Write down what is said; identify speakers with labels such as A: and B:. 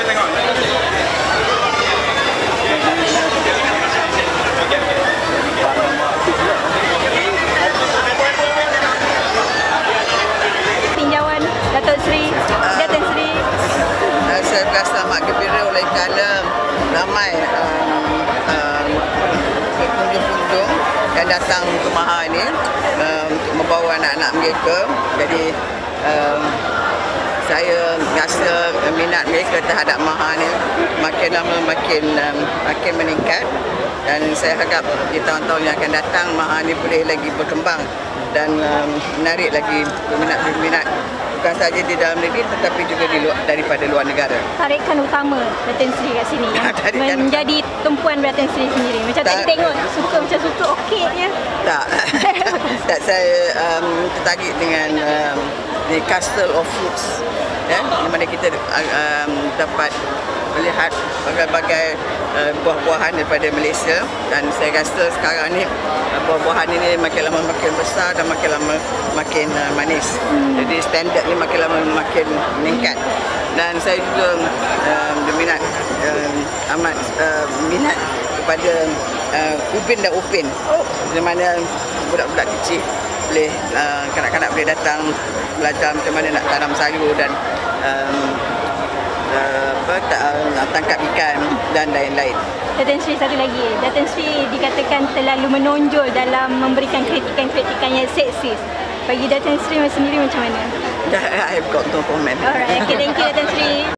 A: boleh tengok.
B: Tinjauan Datuk Seri, Datin Seri.
C: Saya berasa amat gembira oleh kerana ramai pengunjung-pengunjung yang datang ke Maha ini untuk membawa anak-anak mereka. Jadi saya rasa minat mereka terhadap Maha ini makin lama makin meningkat, dan saya harap di tahun-tahun yang akan datang Maha ini boleh lagi berkembang dan menarik lagi peminat-peminat, bukan saja di dalam negeri tetapi juga daripada luar negara.
B: Tarikan utama Datin Seri kat sini yang menjadi tumpuan Datin Seri sendiri. Macam tadi tengok suka okeynya.
C: Tak, saya tertarik dengan the Castle of Fruits, di mana kita dapat melihat berbagai buah-buahan daripada Malaysia, dan saya rasa sekarang ni buah-buahan ini makin lama makin besar dan makin lama makin manis. Jadi standard ni makin lama makin meningkat, dan saya juga amat minat kepada ubin dan upin, di mana budak-budak kecil boleh, kanak-kanak boleh datang belajar macam mana nak tanam sayur dan tangkap ikan dan lain-lain.
B: Datin Seri satu lagi, Datin Seri dikatakan terlalu menonjol dalam memberikan kritikan-kritikan yang seksis. Bagi Datin Seri sendiri macam mana?
C: I have got no comment.
B: Alright, okay, thank you Datin Seri.